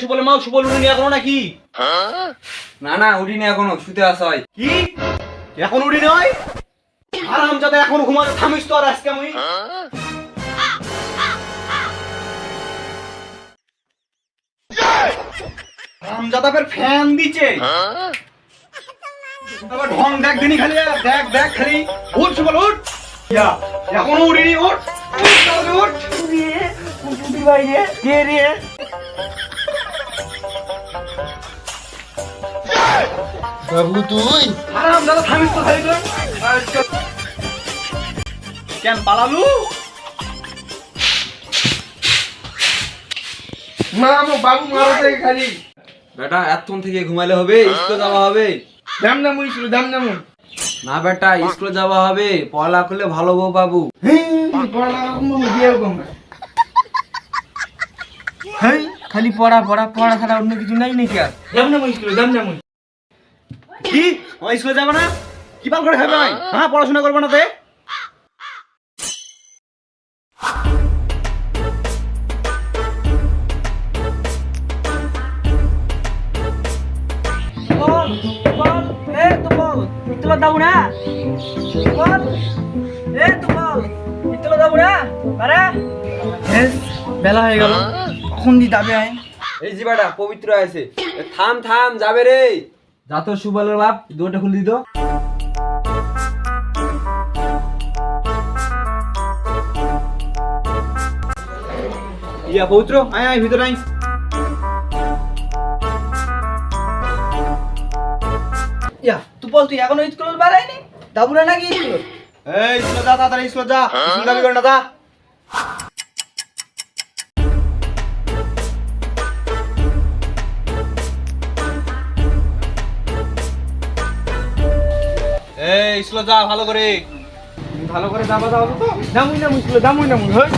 সুবলের মা সুবল উঠেনি এখনো নাকি? না না উঠিনি এখনো, শুতে আসা হয়। কি এখন উঠি নয়? হারামজাদা এখন ঘুমাতে থামিস তো আর আজকে আমি হারামজাদা ফের ফ্যান দিছে আবার ঢং দেখ দিনি খালি দেখ দেখ খালি উঠ সুবল উঠ ইয়া এখনো উঠিনি উঠ উঠ তাহলে উঠ রে উঠি ভাই রে কে রে বাবু তুই হারামজাদা থামিস তো খালি তুই কেন পালালু মা আমার বাবু মারতে খালি বেটা এতক্ষণ থেকে ঘুমাইলে হবে? স্কুলে যাওয়া হবে দাম না মুই ছিল দাম না মুই না বেটা, স্কুলে যাওয়া হবে, পড়ালেখা করলে ভালো বউ পাবো। পড়ালেখা করবো বিয়ে করবো হেই খালি পড়া পড়া পড়া ছাড়া অন্য কিছু নাই নাকি আর দাম না মুই ছিল দাম না মুই কি ওই স্কুলে যাবে না? কি পাল করে খাবে ভাই? হ্যাঁ পড়াশোনা করবে না তে? বেলা হয়ে গেল কখন দি যাবে আয় এই যে বেটা পবিত্র আছে, থাম থাম যাবে রে। যা তো সুবলের বাপ, দুটো খুলে দিত। ইয়া পৌত্র আয় আয় ভিতরে আয় ইয়া তুই বল তুই এখনো স্কুল বাড়াইনি দাবুরা নাকি স্কুল এই স্কুলে যা তাড়াতাড়ি স্কুলে যা স্কুল যাবি করে না যা এই স্কুলে যা ভালো করে ভালো করে যাবা যাবো তো দামুই না মুশকিল দামুই না মুই হই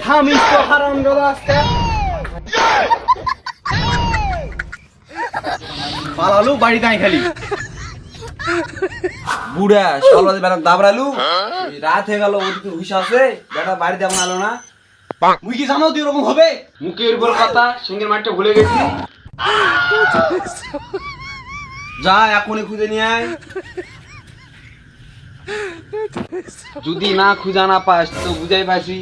থামিস তো হারামজাদা আজকে পালালু বাড়ি নাই খালি বুড়া সকালবেলা বেটা দাবড়ালু, রাত হয়ে গেল, ওদিকে হুশ আছে, বেটা বাড়িতে এখন আলো না। মুই কি জানো তুই এরকম হবে? মুখের উপর কথা, সঙ্গের মাঠটা ভুলে গেছি। যা এখনই খুঁজে নিয়ে আয়, যদি না খুঁজা না পাস তো বুঝাই পাইছি।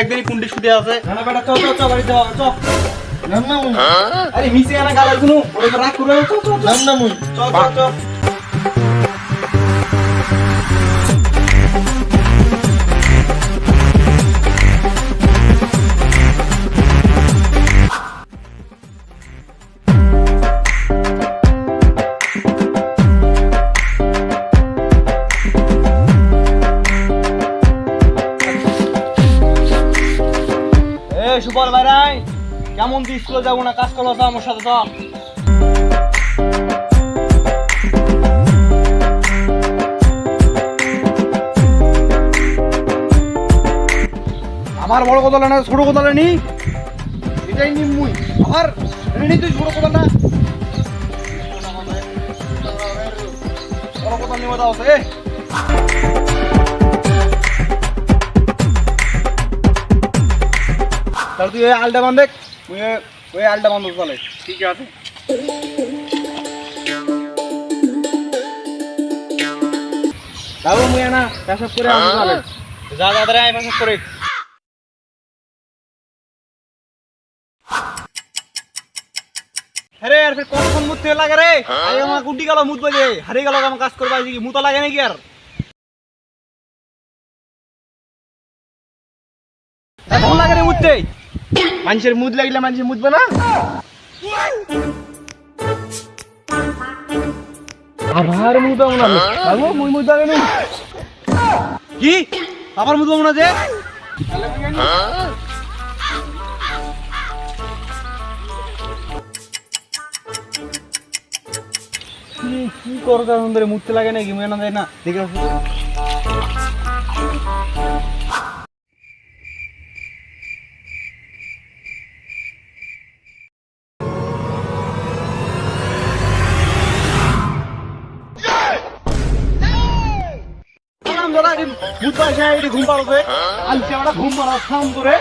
একদিনই কুন্ডি শুতে আছে না বেটা চল চল চল বাড়ি যাও চল নাম না মুই আরে মিশে না গালা শুনো ওরে তো রাগ করবে চল চল নাম না মুই চল চল চল সুবল ভাই কেমন তুই স্কুলে যাবো না কাজ করবো তো আমার সাথে তো আমার বড় কথা না ছোট কথা নি এটাই নি মুই আর রেডি তুই ছোট কথা না বড় কথা নিয়ে দাও এ তাহলে তুই এই আলটা বান্ধ দেখ ওই আলটা বান্ধ চলে ঠিক আছে যাবো মুই না পেশাব করে আসবো তাহলে যা যা তারা পেশাব করে আরে আর ফির কখন মুততে লাগে রে আই আমার গুড্ডি গেল মুত বাজে হারিয়ে গেল আমার কাজ করবা কি মুতা লাগে নাকি আর এখন লাগে রে মুততে মানুষের মুদ লাগলে মানুষের মুতবে না আবার মুতবে না বাবু মুই মুতবে কেন কি আবার মুতবে না যে কি করো তার ধরে মুততে লাগে নাকি মেনা দেয় না দেখে আসো। ঘুম পাড়াচ্ছে ঘুম পাড়াচ্ছে আলসি আমরা ঘুম পাড়া থাম করে